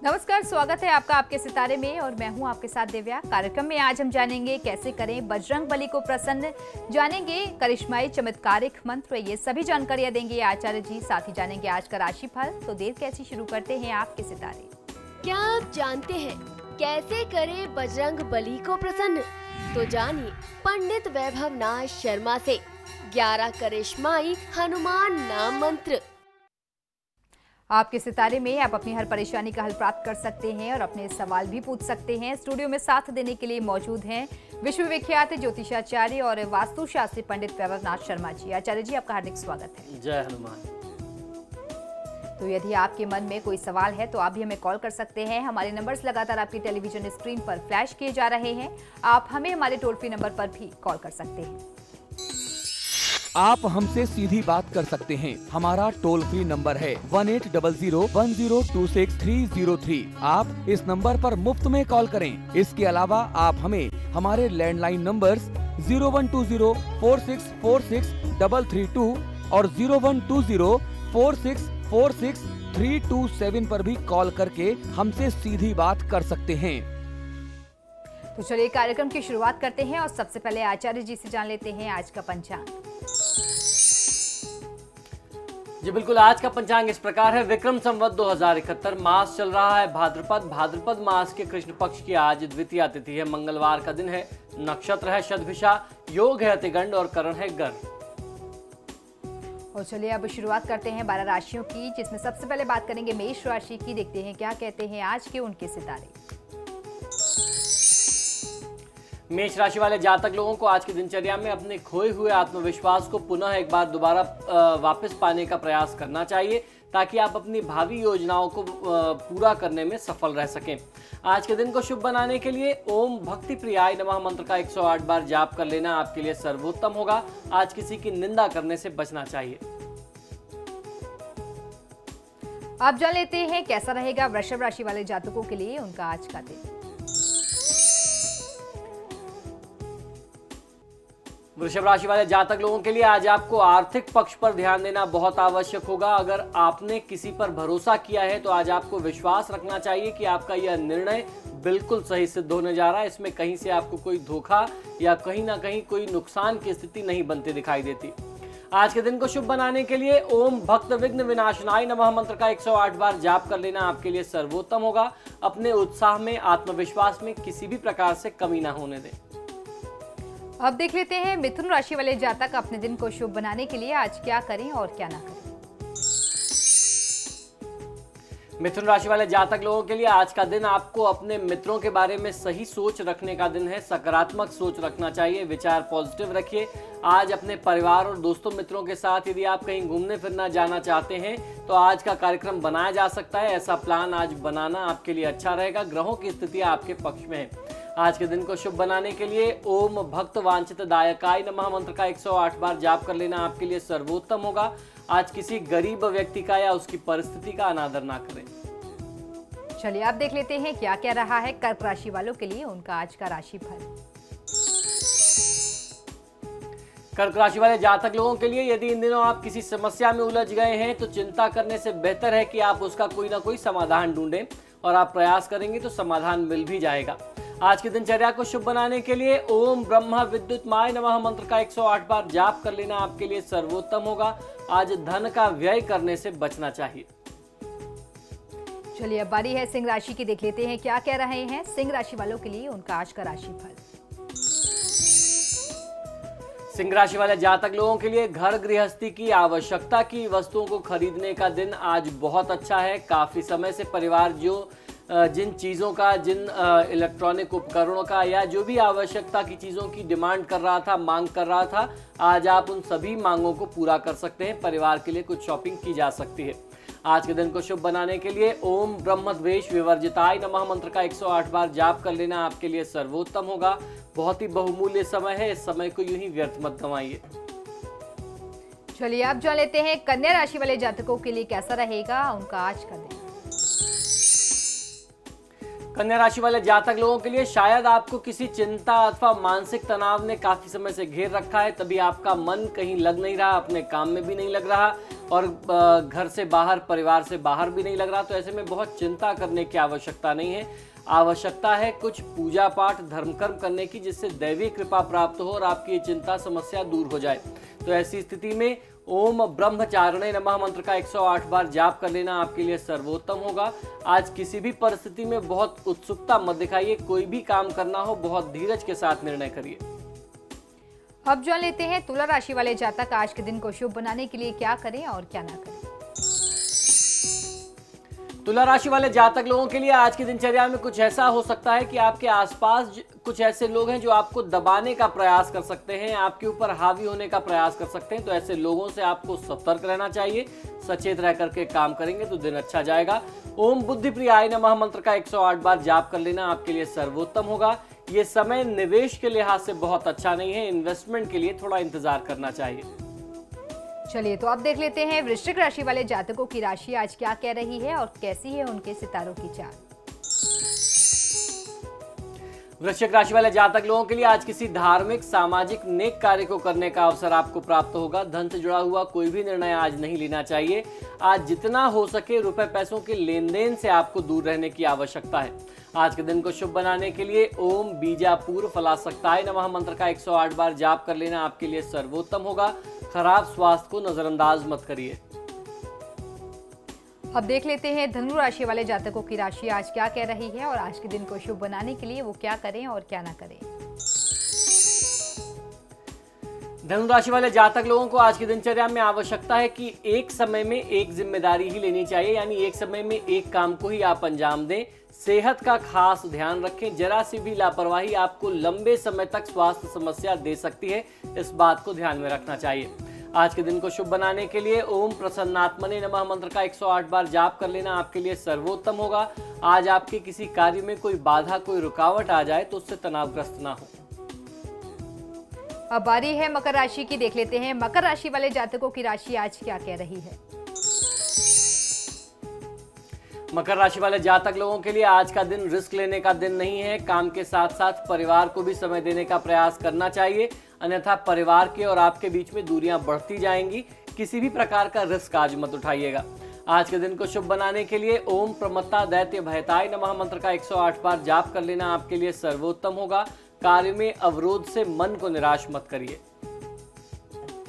नमस्कार, स्वागत है आपका आपके सितारे में और मैं हूं आपके साथ दिव्या। कार्यक्रम में आज हम जानेंगे कैसे करें बजरंग बली को प्रसन्न, जानेंगे करिश्माई चमत्कारिक मंत्र, ये सभी जानकारियां देंगे आचार्य जी। साथ ही जानेंगे आज का राशिफल। तो देर कैसी, शुरू करते हैं आपके सितारे। क्या आप जानते हैं कैसे करें बजरंग बली को प्रसन्न? तो जानिए पंडित वैभव नाथ शर्मा से 11 करिश्माई हनुमान नाम मंत्र। आपके सितारे में आप अपनी हर परेशानी का हल प्राप्त कर सकते हैं और अपने सवाल भी पूछ सकते हैं। स्टूडियो में साथ देने के लिए मौजूद हैं विश्वविख्यात ज्योतिषाचार्य और वास्तुशास्त्री पंडित वैभव नाथ शर्मा जी। आचार्य जी, आपका हार्दिक स्वागत है। जय हनुमान। तो यदि आपके मन में कोई सवाल है तो आप भी हमें कॉल कर सकते हैं। हमारे नंबर्स लगातार आपकी टेलीविजन स्क्रीन पर फ्लैश किए जा रहे हैं। आप हमें हमारे टोल फ्री नंबर पर भी कॉल कर सकते हैं। आप हमसे सीधी बात कर सकते हैं। हमारा टोल फ्री नंबर है 180010263003। आप इस नंबर पर मुफ्त में कॉल करें। इसके अलावा आप हमें हमारे लैंडलाइन नंबर्स 012046463332 और 012046463327 पर भी कॉल करके हमसे सीधी बात कर सकते हैं। तो चलिए कार्यक्रम की शुरुआत करते हैं और सबसे पहले आचार्य जी से जान लेते हैं आज का पंचांग। जी बिल्कुल, आज का पंचांग इस प्रकार है। विक्रम संवत 2071 मास चल रहा है भाद्रपद मास के कृष्ण पक्ष की आज द्वितीया तिथि है। मंगलवार का दिन है। नक्षत्र है शतभिषा, योग है अतिगंड और करण है गर। और चलिए अब शुरुआत करते हैं 12 राशियों की, जिसमें सबसे पहले बात करेंगे मेष राशि की। देखते हैं क्या कहते हैं आज के उनके सितारे। मेष राशि वाले जातक लोगों को आज की दिनचर्या में अपने खोए हुए आत्मविश्वास को पुनः एक बार दोबारा वापस पाने का प्रयास करना चाहिए, ताकि आप अपनी भावी योजनाओं को पूरा करने में सफल रह सकें। आज के दिन को शुभ बनाने के लिए ओम भक्ति प्रियाय नमः मंत्र का 108 बार जाप कर लेना आपके लिए सर्वोत्तम होगा। आज किसी की निंदा करने से बचना चाहिए। आप जान लेते हैं कैसा रहेगा वृषभ राशि वाले जातकों के लिए उनका आज का दिन। वृषभ राशि वाले जातक लोगों के लिए आज आपको आर्थिक पक्ष पर ध्यान देना बहुत आवश्यक होगा। अगर आपने किसी पर भरोसा किया है तो आज आपको विश्वास रखना चाहिए कि आपका यह निर्णय बिल्कुल सही सिद्ध होने जा रहा है। इसमें कहीं से आपको कोई धोखा या कहीं ना कहीं कोई नुकसान की स्थिति नहीं बनती दिखाई देती। आज के दिन को शुभ बनाने के लिए ओम भक्त विघ्न विनाशनाय नमः मंत्र का 108 बार जाप कर लेना आपके लिए सर्वोत्तम होगा। अपने उत्साह में, आत्मविश्वास में किसी भी प्रकार से कमी ना होने दें। अब देख लेते हैं मिथुन राशि वाले जातक अपने दिन को शुभ बनाने के लिए आज क्या करें और क्या ना करें। मिथुन राशि वाले जातक लोगों के लिए आज का दिन आपको अपने मित्रों के बारे में सही सोच रखने का दिन है। सकारात्मक सोच रखना चाहिए, विचार पॉजिटिव रखिए। आज अपने परिवार और दोस्तों मित्रों के साथ यदि आप कहीं घूमने फिरना जाना चाहते हैं तो आज का कार्यक्रम बनाया जा सकता है। ऐसा प्लान आज बनाना आपके लिए अच्छा रहेगा। ग्रहों की स्थिति आपके पक्ष में है। आज के दिन को शुभ बनाने के लिए ओम भक्त वांछित दायकाय नमः मंत्र का 108 बार जाप कर लेना आपके लिए सर्वोत्तम होगा। आज किसी गरीब व्यक्ति का या उसकी परिस्थिति का अनादर ना करें। चलिए आप देख लेते हैं क्या क्या रहा है कर्क राशि वालों के लिए उनका आज का राशिफल। कर्क राशि वाले जातक लोगों के लिए यदि इन दिनों आप किसी समस्या में उलझ गए हैं तो चिंता करने से बेहतर है कि आप उसका कोई ना कोई समाधान ढूंढें, और आप प्रयास करेंगे तो समाधान मिल भी जाएगा। आज की दिनचर्या को शुभ बनाने के लिए ओम ब्रह्म विद्युतमाय नमः मंत्र का 108 बार जाप कर लेना आपके लिए सर्वोत्तम होगा। आज धन का व्यय करने से बचना चाहिए। चलिए अब बारी है सिंह राशि की। देख लेते हैं क्या कह रहे हैं सिंह राशि वालों के लिए उनका आज का राशिफल। सिंह राशि वाले जातक लोगों के लिए घर गृहस्थी की आवश्यकता की वस्तुओं को खरीदने का दिन आज बहुत अच्छा है। काफी समय से परिवार जिन चीज़ों का, जिन इलेक्ट्रॉनिक उपकरणों का या जो भी आवश्यकता की चीज़ों की डिमांड कर रहा था, मांग कर रहा था, आज आप उन सभी मांगों को पूरा कर सकते हैं। परिवार के लिए कुछ शॉपिंग की जा सकती है। आज के दिन को शुभ बनाने के लिए ओम ब्रह्मद्वेष विवर्जिताय नमः मंत्र का 108 बार जाप कर लेना आपके लिए सर्वोत्तम होगा। बहुत ही बहुमूल्य समय है, इस समय को यूं ही व्यर्थ मत गंवाइए। चलिए आप जान लेते हैं कन्या राशि वाले जातकों के लिए कैसा रहेगा उनका आज का दिन। कन्या राशि वाले जातक लोगों के लिए शायद आपको किसी चिंता अथवा मानसिक तनाव ने काफी समय से घेर रखा है, तभी आपका मन कहीं लग नहीं रहा, अपने काम में भी नहीं लग रहा। और घर से बाहर, परिवार से बाहर भी नहीं लग रहा, तो ऐसे में बहुत चिंता करने की आवश्यकता नहीं है। आवश्यकता है कुछ पूजा पाठ, धर्म कर्म करने की, जिससे दैवी कृपा प्राप्त हो और आपकी ये चिंता समस्या दूर हो जाए। तो ऐसी स्थिति में ओम ब्रह्मचारिणे नमः मंत्र का 108 बार जाप कर लेना आपके लिए सर्वोत्तम होगा। आज किसी भी परिस्थिति में बहुत उत्सुकता मत दिखाइए, कोई भी काम करना हो बहुत धीरज के साथ निर्णय करिए। अब जान लेते हैं तुला राशि वाले जातक आज के दिन को शुभ बनाने के लिए क्या करें और क्या ना करें। तुला राशि वाले जातक लोगों के लिए आज की दिनचर्या में कुछ ऐसा हो सकता है कि आपके आसपास कुछ ऐसे लोग हैं जो आपको दबाने का प्रयास कर सकते हैं, आपके ऊपर हावी होने का प्रयास कर सकते हैं। तो ऐसे लोगों से आपको सतर्क रहना चाहिए, सचेत रह करके काम करेंगे तो दिन अच्छा जाएगा। ओम बुद्धि प्रियाय नमः मंत्र का 108 बार जाप कर लेना आपके लिए सर्वोत्तम होगा। ये समय निवेश के लिहाज से बहुत अच्छा नहीं है, इन्वेस्टमेंट के लिए थोड़ा इंतजार करना चाहिए। चलिए तो अब देख लेते हैं वृश्चिक राशि वाले जातकों की राशि आज क्या कह रही है और कैसी है उनके सितारों की चाल। वृश्चिक राशि वाले जातक लोगों के लिए आज किसी धार्मिक, सामाजिक, नेक कार्य को करने का अवसर आपको प्राप्त होगा। धन से जुड़ा हुआ कोई भी निर्णय आज नहीं लेना चाहिए। आज जितना हो सके रुपए पैसों के लेन देन से आपको दूर रहने की आवश्यकता है। आज के दिन को शुभ बनाने के लिए ओम बीजापुर फलासक्ताय नमः मंत्र का 108 बार जाप कर लेना आपके लिए सर्वोत्तम होगा। खराब स्वास्थ्य को नजरअंदाज मत करिए। अब देख लेते हैं धनु राशि वाले जातकों की राशि आज क्या कह रही है और आज के दिन को शुभ बनाने के लिए वो क्या करें और क्या ना करें। धनु राशि वाले जातक लोगों को आज की दिनचर्या में आवश्यकता है कि एक समय में एक जिम्मेदारी ही लेनी चाहिए, यानी एक समय में एक काम को ही आप अंजाम दें। सेहत का खास ध्यान रखें, जरा सी भी लापरवाही आपको लंबे समय तक स्वास्थ्य समस्या दे सकती है, इस बात को ध्यान में रखना चाहिए। आज के दिन को शुभ बनाने के लिए ओम प्रसन्नात्मने नमः मंत्र का 108 बार जाप कर लेना आपके लिए सर्वोत्तम होगा। आज आपके किसी कार्य में कोई बाधा, कोई रुकावट आ जाए तो उससे तनावग्रस्त ना हो। अब बारी है मकर राशि की, देख लेते हैं मकर राशि वाले जातकों की राशि आज क्या कह रही है। मकर राशि वाले जातक लोगों के लिए आज का दिन रिस्क लेने का दिन नहीं है। काम के साथ साथ परिवार को भी समय देने का प्रयास करना चाहिए, अन्यथा परिवार के और आपके बीच में दूरियां बढ़ती जाएंगी। किसी भी प्रकार का रिस्क आज मत उठाइएगा। आज के दिन को शुभ बनाने के लिए ओम प्रमत्ता दैत्य भयताय नमः मंत्र का 108 बार जाप कर लेना आपके लिए सर्वोत्तम होगा। कार्य में अवरोध से मन को निराश मत करिए।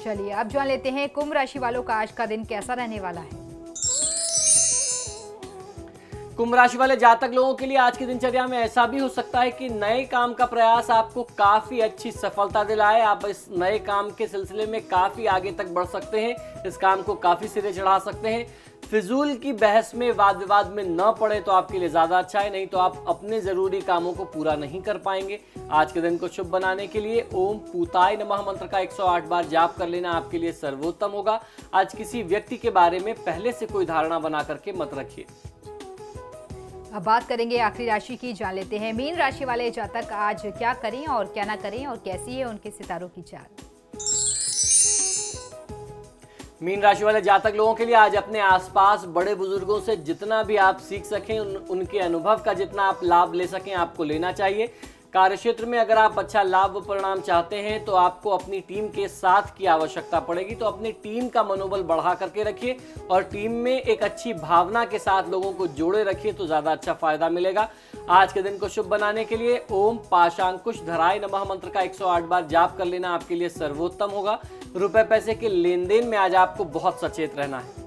चलिए अब जान लेते हैं कुंभ राशि वालों का आज का दिन कैसा रहने वाला है। कुंभ राशि वाले जातक लोगों के लिए आज की दिनचर्या में ऐसा भी हो सकता है कि नए काम का प्रयास आपको काफी अच्छी सफलता दिलाए। आप इस नए काम के सिलसिले में काफी आगे तक बढ़ सकते हैं, इस काम को काफी सिरे चढ़ा सकते हैं। फिजूल की बहस में, वाद विवाद में न पड़े तो आपके लिए ज्यादा अच्छा है, नहीं तो आप अपने जरूरी कामों को पूरा नहीं कर पाएंगे। आज के दिन को शुभ बनाने के लिए ओम पूताय नमः मंत्र का 108 बार जाप कर लेना आपके लिए सर्वोत्तम होगा। आज किसी व्यक्ति के बारे में पहले से कोई धारणा बना करके मत रखिए। अब बात करेंगे आखिरी राशि की, जान लेते हैं मीन राशि वाले जातक आज क्या करें और क्या ना करें और कैसी है उनके सितारों की चाल। मीन राशि वाले जातक लोगों के लिए आज अपने आसपास बड़े बुजुर्गों से जितना भी आप सीख सकें, उनके अनुभव का जितना आप लाभ ले सकें आपको लेना चाहिए। कार्यक्षेत्र में अगर आप अच्छा लाभ परिणाम चाहते हैं तो आपको अपनी टीम के साथ की आवश्यकता पड़ेगी, तो अपनी टीम का मनोबल बढ़ा करके रखिए और टीम में एक अच्छी भावना के साथ लोगों को जोड़े रखिए तो ज़्यादा अच्छा फायदा मिलेगा। आज के दिन को शुभ बनाने के लिए ओम पाशांकुश धराय नमः मंत्र का 108 बार जाप कर लेना आपके लिए सर्वोत्तम होगा। रुपए पैसे के लेन देन में आज आपको बहुत सचेत रहना है।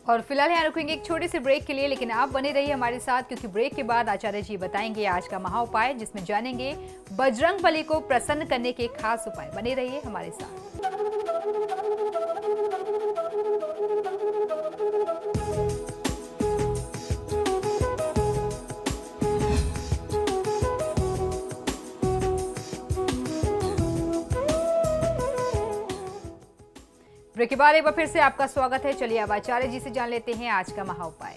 और फिलहाल यहाँ रुकेंगे एक छोटे से ब्रेक के लिए, लेकिन आप बने रहिए हमारे साथ क्योंकि ब्रेक के बाद आचार्य जी बताएंगे आज का महा उपाय, जिसमें जानेंगे बजरंग बली को प्रसन्न करने के खास उपाय। बने रहिए हमारे साथ। ब्रेक के बाद एक बार फिर से आपका स्वागत है। चलिए अब आचार्य जी से जान लेते हैं आज का महा उपाय।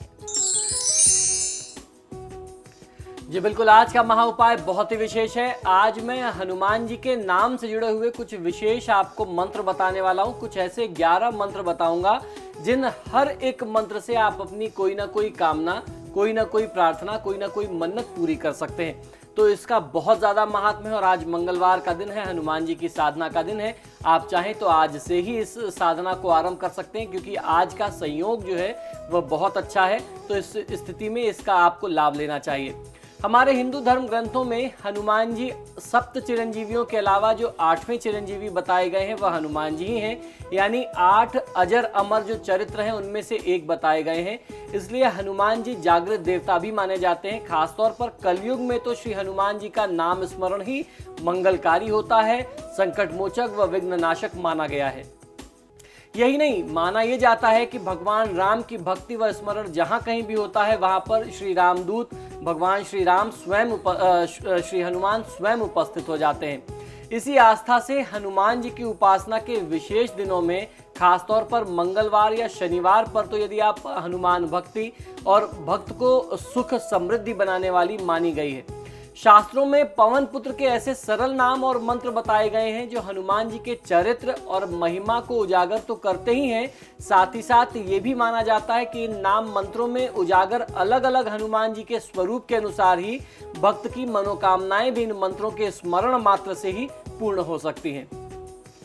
जी बिल्कुल, आज का महा उपाय बहुत ही विशेष है। आज मैं हनुमान जी के नाम से जुड़े हुए कुछ विशेष आपको मंत्र बताने वाला हूं। कुछ ऐसे 11 मंत्र बताऊंगा जिन हर एक मंत्र से आप अपनी कोई ना कोई कामना, कोई ना कोई प्रार्थना, कोई ना कोई मन्नत पूरी कर सकते हैं। तो इसका बहुत ज़्यादा महात्म्य है। और आज मंगलवार का दिन है, हनुमान जी की साधना का दिन है। आप चाहें तो आज से ही इस साधना को आरंभ कर सकते हैं, क्योंकि आज का संयोग जो है वह बहुत अच्छा है। तो इस स्थिति में इसका आपको लाभ लेना चाहिए। हमारे हिंदू धर्म ग्रंथों में हनुमान जी सप्त चिरंजीवियों के अलावा जो 8वें चिरंजीवी बताए गए हैं वह हनुमान जी ही हैं, यानी 8 अजर अमर जो चरित्र हैं उनमें से एक बताए गए हैं। इसलिए हनुमान जी जागृत देवता भी माने जाते हैं। खासतौर पर कलयुग में तो श्री हनुमान जी का नाम स्मरण ही मंगलकारी होता है, संकट मोचक व विघ्न नाशक माना गया है। यही नहीं, माना यह जाता है कि भगवान राम की भक्ति व स्मरण जहाँ कहीं भी होता है वहाँ पर श्री रामदूत भगवान श्री राम श्री हनुमान स्वयं उपस्थित हो जाते हैं। इसी आस्था से हनुमान जी की उपासना के विशेष दिनों में, खासतौर पर मंगलवार या शनिवार पर, तो यदि आप हनुमान भक्ति और भक्त को सुख समृद्धि बनाने वाली मानी गई है। शास्त्रों में पवन पुत्र के ऐसे सरल नाम और मंत्र बताए गए हैं जो हनुमान जी के चरित्र और महिमा को उजागर तो करते ही हैं, साथ ही साथ ये भी माना जाता है कि इन नाम मंत्रों में उजागर अलग अलग हनुमान जी के स्वरूप के अनुसार ही भक्त की मनोकामनाएं भी इन मंत्रों के स्मरण मात्र से ही पूर्ण हो सकती हैं।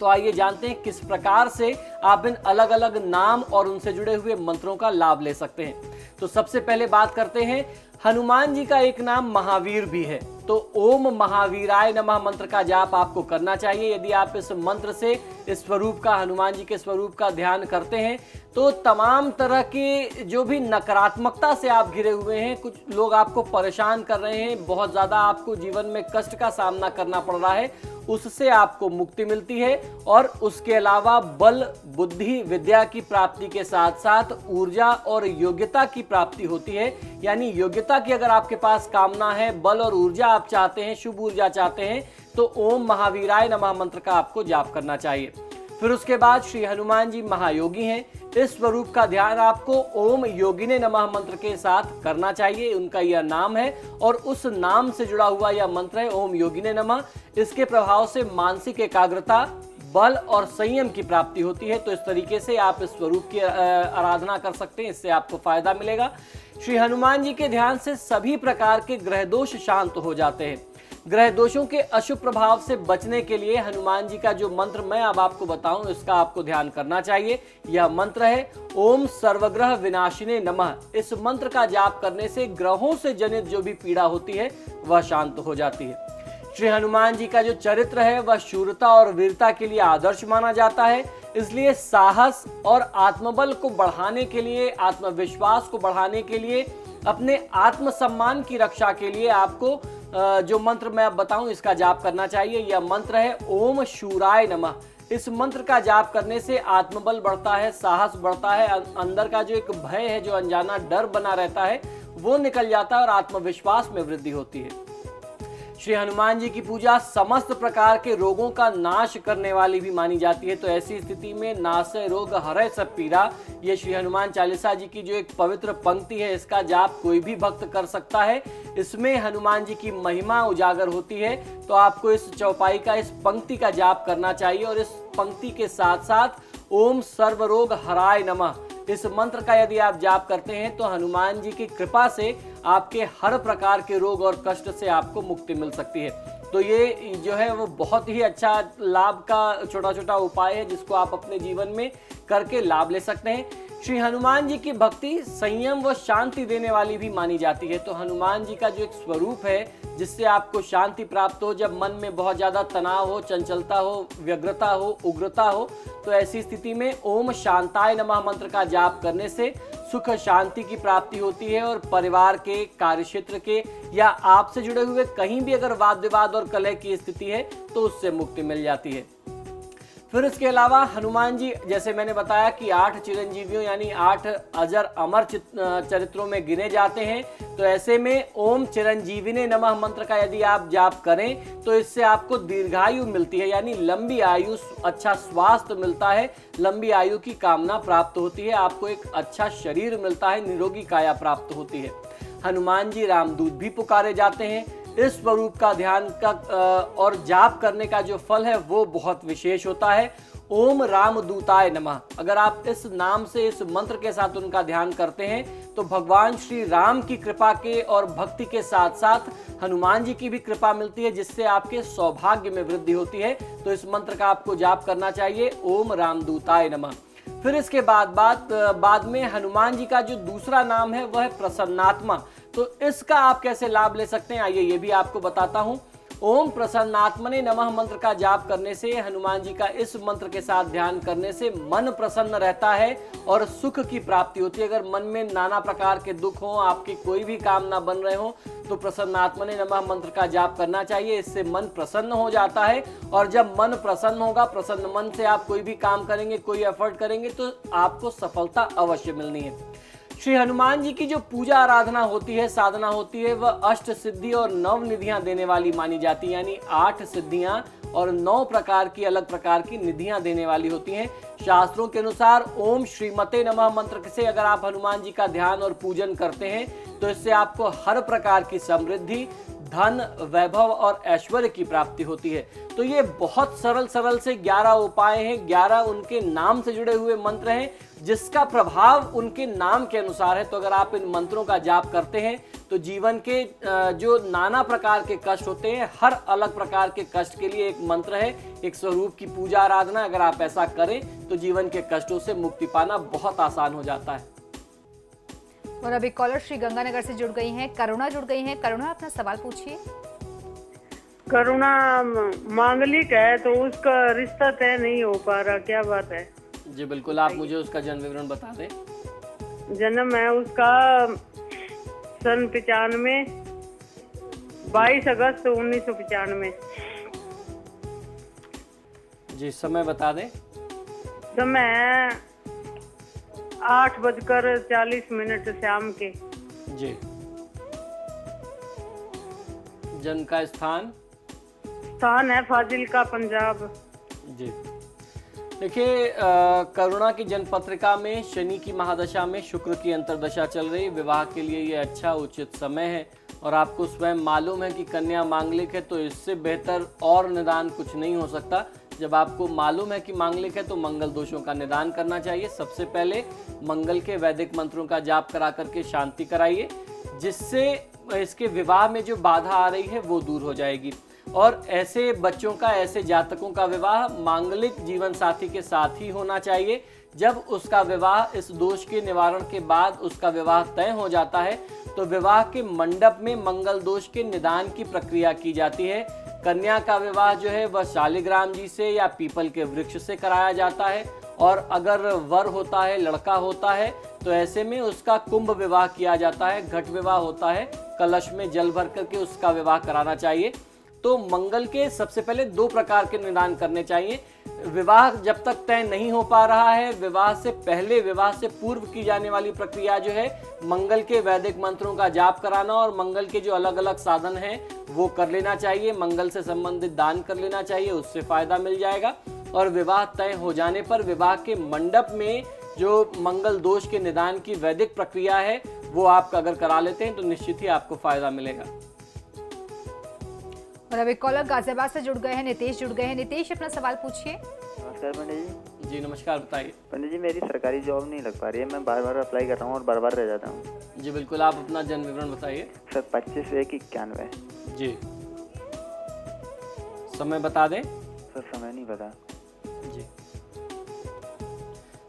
तो आइए जानते हैं किस प्रकार से आप इन अलग अलग नाम और उनसे जुड़े हुए मंत्रों का लाभ ले सकते हैं। तो सबसे पहले बात करते हैं, हनुमान जी का एक नाम महावीर भी है। तो ओम महावीराय नमः मंत्र का जाप आपको करना चाहिए। यदि आप इस मंत्र से इस स्वरूप का, हनुमान जी के स्वरूप का ध्यान करते हैं तो तमाम तरह की जो भी नकारात्मकता से आप घिरे हुए हैं, कुछ लोग आपको परेशान कर रहे हैं, बहुत ज़्यादा आपको जीवन में कष्ट का सामना करना पड़ रहा है, उससे आपको मुक्ति मिलती है। और उसके अलावा बल, बुद्धि, विद्या की प्राप्ति के साथ साथ ऊर्जा और योग्यता की प्राप्ति होती है। यानी योग्यता की अगर आपके पास कामना है, बल और ऊर्जा आप चाहते हैं, शुभ ऊर्जा चाहते हैं, तो ओम महावीराय नमः मंत्र का आपको जाप करना चाहिए। फिर उसके बाद श्री हनुमान जी महायोगी हैं। इस स्वरूप का ध्यान आपको ओम योगिने नमः मंत्र के साथ करना चाहिए। उनका यह नाम है और उस नाम से जुड़ा हुआ यह मंत्र है ओम योगिने नमः। इसके प्रभाव से मानसिक एकाग्रता, बल और संयम की प्राप्ति होती है। तो इस तरीके से आप इस स्वरूप की आराधना कर सकते हैं, इससे आपको फायदा मिलेगा। श्री हनुमान जी के ध्यान से सभी प्रकार के ग्रह दोष शांत हो जाते हैं। ग्रह दोषों के अशुभ प्रभाव से बचने के लिए हनुमान जी का जो मंत्र मैं अब आपको बताऊं, इसका आपको ध्यान करना चाहिए। यह मंत्र है ओम सर्वग्रह विनाशिने नमः। इस मंत्र का जाप करने से ग्रहों से जनित जो भी पीड़ा होती है वह शांत हो जाती है। श्री हनुमान जी का जो चरित्र है वह शूरता और वीरता के लिए आदर्श माना जाता है। इसलिए साहस और आत्मबल को बढ़ाने के लिए, आत्मविश्वास को बढ़ाने के लिए, अपने आत्मसम्मान की रक्षा के लिए आपको जो मंत्र मैं अब बताऊं इसका जाप करना चाहिए। यह मंत्र है ओम शूराय नमः। इस मंत्र का जाप करने से आत्मबल बढ़ता है, साहस बढ़ता है, अंदर का जो एक भय है, जो अनजाना डर बना रहता है, वो निकल जाता है और आत्मविश्वास में वृद्धि होती है। श्री हनुमान जी की पूजा समस्त प्रकार के रोगों का नाश करने वाली भी मानी जाती है। तो ऐसी स्थिति में नासय रोग हरै सब पीरा, ये श्री हनुमान चालीसा जी की जो एक पवित्र पंक्ति है, इसका जाप कोई भी भक्त कर सकता है। इसमें हनुमान जी की महिमा उजागर होती है। तो आपको इस चौपाई का, इस पंक्ति का जाप करना चाहिए। और इस पंक्ति के साथ साथ ओम सर्वरोग हराय नमः, इस मंत्र का यदि आप जाप करते हैं तो हनुमान जी की कृपा से आपके हर प्रकार के रोग और कष्ट से आपको मुक्ति मिल सकती है। तो ये जो है वो बहुत ही अच्छा लाभ का छोटा छोटा उपाय है, जिसको आप अपने जीवन में करके लाभ ले सकते हैं। श्री हनुमान जी की भक्ति संयम व शांति देने वाली भी मानी जाती है। तो हनुमान जी का जो एक स्वरूप है जिससे आपको शांति प्राप्त हो, जब मन में बहुत ज़्यादा तनाव हो, चंचलता हो, व्यग्रता हो, उग्रता हो, तो ऐसी स्थिति में ओम शांताय नमः मंत्र का जाप करने से सुख शांति की प्राप्ति होती है। और परिवार के, कार्यक्षेत्र के या आपसे जुड़े हुए कहीं भी अगर वाद विवाद और कलह की स्थिति है तो उससे मुक्ति मिल जाती है। फिर इसके अलावा हनुमान जी, जैसे मैंने बताया कि 8 चिरंजीवियों यानी 8 अजर अमर चरित्रों में गिने जाते हैं। तो ऐसे में ओम चिरंजीविने नमः मंत्र का यदि आप जाप करें तो इससे आपको दीर्घायु मिलती है, यानी लंबी आयु, अच्छा स्वास्थ्य मिलता है, लंबी आयु की कामना प्राप्त होती है, आपको एक अच्छा शरीर मिलता है, निरोगी काया प्राप्त होती है। हनुमान जी रामदूत भी पुकारे जाते हैं। इस स्वरूप का ध्यान का और जाप करने का जो फल है वो बहुत विशेष होता है। ओम रामदूताय नमः। अगर आप इस नाम से, इस मंत्र के साथ उनका ध्यान करते हैं तो भगवान श्री राम की कृपा के और भक्ति के साथ साथ हनुमान जी की भी कृपा मिलती है, जिससे आपके सौभाग्य में वृद्धि होती है। तो इस मंत्र का आपको जाप करना चाहिए, ओम रामदूताय नमः। फिर इसके बाद में हनुमान जी का जो दूसरा नाम है वह है प्रसन्नात्मा। तो इसका आप कैसे लाभ ले सकते हैं, आइए ये भी आपको बताता हूं। ओम प्रसन्नात्मने नमः मंत्र का जाप करने से, हनुमान जी का इस मंत्र के साथ ध्यान करने से मन प्रसन्न रहता है और सुख की प्राप्ति होती है। अगर मन में नाना प्रकार के दुख हो, आपके कोई भी काम ना बन रहे हो, तो प्रसन्नात्मने नमः मंत्र का जाप करना चाहिए। इससे मन प्रसन्न हो जाता है और जब मन प्रसन्न होगा, प्रसन्न मन से आप कोई भी काम करेंगे, कोई एफर्ट करेंगे तो आपको सफलता अवश्य मिलनी है। श्री हनुमान जी की जो पूजा आराधना होती है, साधना होती है, वह अष्ट सिद्धि और 9 निधियां देने वाली मानी जाती है। यानी 8 सिद्धियां और 9 प्रकार की अलग प्रकार की निधियां देने वाली होती हैं। शास्त्रों के अनुसार ओम श्रीमते नमः मंत्र से अगर आप हनुमान जी का ध्यान और पूजन करते हैं तो इससे आपको हर प्रकार की समृद्धि, धन, वैभव और ऐश्वर्य की प्राप्ति होती है। तो ये बहुत सरल से 11 उपाय हैं, 11 उनके नाम से जुड़े हुए मंत्र हैं, जिसका प्रभाव उनके नाम के अनुसार है। तो अगर आप इन मंत्रों का जाप करते हैं तो जीवन के जो नाना प्रकार के कष्ट होते हैं, हर अलग प्रकार के कष्ट के लिए एक मंत्र है, एक स्वरूप की पूजा आराधना। अगर आप ऐसा करें तो जीवन के कष्टों से मुक्ति पाना बहुत आसान हो जाता है। और अभी कॉलर श्री गंगानगर से जुड़ गई हैं, करुणा जुड़ गई हैं। करुणा, अपना सवाल पूछिए। करुणा मांगलिक है तो उसका रिश्ता तय नहीं हो पा रहा, क्या बात है? जी बिल्कुल, आप मुझे उसका जन्म विवरण बता दें। जन्म है उसका सन 95, 22 अगस्त 1995। जी समय बता दें। समय है 8:40 शाम के। जी। जन्म का स्थान है फाजिल्का, पंजाब। जी देखिए, करुणा की जन्म पत्रिका में शनि की महादशा में शुक्र की अंतर्दशा चल रही। विवाह के लिए ये अच्छा उचित समय है और आपको स्वयं मालूम है कि कन्या मांगलिक है, तो इससे बेहतर और निदान कुछ नहीं हो सकता। जब आपको मालूम है कि मांगलिक है तो मंगल दोषों का निदान करना चाहिए। सबसे पहले मंगल के वैदिक मंत्रों का जाप करा करके शांति कराइए, जिससे इसके विवाह में जो बाधा आ रही है वो दूर हो जाएगी। और ऐसे बच्चों का, ऐसे जातकों का विवाह मांगलिक जीवन साथी के साथ ही होना चाहिए। जब उसका विवाह इस दोष के निवारण के बाद उसका विवाह तय हो जाता है तो विवाह के मंडप में मंगल दोष के निदान की प्रक्रिया की जाती है। कन्या का विवाह जो है वह शालिग्राम जी से या पीपल के वृक्ष से कराया जाता है, और अगर वर होता है, लड़का होता है, तो ऐसे में उसका कुंभ विवाह किया जाता है, घट विवाह होता है, कलश में जल भर करके उसका विवाह कराना चाहिए। तो मंगल के सबसे पहले 2 प्रकार के निदान करने चाहिए। विवाह जब तक तय नहीं हो पा रहा है, विवाह से पहले, विवाह से पूर्व की जाने वाली प्रक्रिया जो है मंगल के वैदिक मंत्रों का जाप कराना और मंगल के जो अलग अलग साधन हैं वो कर लेना चाहिए। मंगल से संबंधित दान कर लेना चाहिए, उससे फायदा मिल जाएगा। और विवाह तय हो जाने पर विवाह के मंडप में जो मंगल दोष के निदान की वैदिक प्रक्रिया है वो आप अगर करा लेते हैं तो निश्चित ही आपको फायदा मिलेगा। और अब एक कॉलर गाजियाबाद से जुड़ गए हैं, नितेश जुड़ गए हैं। नितेश, अपना सवाल पूछिए। नमस्कार पंडित जी। जी नमस्कार, बताइए। पंडित जी, मेरी सरकारी जॉब नहीं लग पा रही है, मैं बार बार अप्लाई कर रहा हूँ और बार बार रह जाता हूँ। जी बिल्कुल, आप अपना जन्म विवरण बताइए। सर 25/1/91। जी समय बता दें। सर समय नहीं पता। जी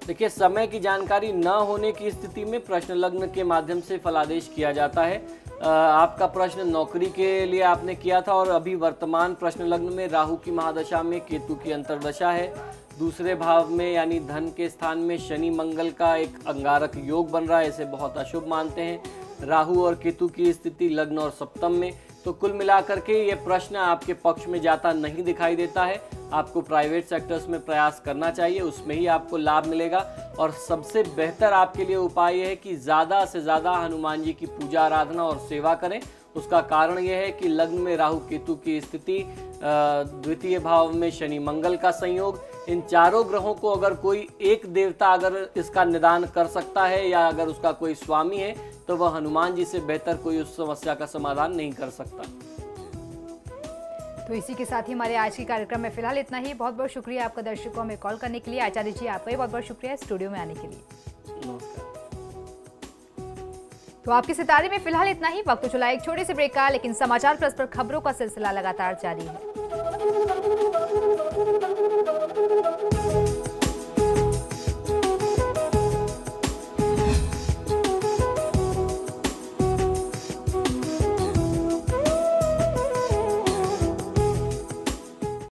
देखिए, समय की जानकारी न होने की स्थिति में प्रश्न लग्न के माध्यम से फलादेश किया जाता है। आपका प्रश्न नौकरी के लिए आपने किया था और अभी वर्तमान प्रश्न लग्न में राहु की महादशा में केतु की अंतर्दशा है। दूसरे भाव में यानी धन के स्थान में शनि मंगल का एक अंगारक योग बन रहा है, इसे बहुत अशुभ मानते हैं। राहु और केतु की स्थिति लग्न और सप्तम में, तो कुल मिलाकर के ये प्रश्न आपके पक्ष में जाता नहीं दिखाई देता है। आपको प्राइवेट सेक्टर्स में प्रयास करना चाहिए, उसमें ही आपको लाभ मिलेगा। और सबसे बेहतर आपके लिए उपाय यह है कि ज़्यादा से ज़्यादा हनुमान जी की पूजा आराधना और सेवा करें। उसका कारण यह है कि लग्न में राहु केतु की स्थिति, द्वितीय भाव में शनि मंगल का संयोग, इन चारों ग्रहों को अगर कोई एक देवता अगर इसका निदान कर सकता है या अगर उसका कोई स्वामी है तो वह हनुमान जी से बेहतर कोई उस समस्या का समाधान नहीं कर सकता। तो इसी के साथ ही हमारे आज के कार्यक्रम में फिलहाल इतना ही। बहुत बहुत शुक्रिया आपका दर्शकों में कॉल करने के लिए। आचार्य जी आपका भी बहुत बहुत शुक्रिया स्टूडियो में आने के लिए। नमस्कार। तो आपके सितारे में फिलहाल इतना ही। वक्त तो चला एक छोटे से ब्रेक का, लेकिन समाचार प्लस पर खबरों का सिलसिला लगातार जारी है।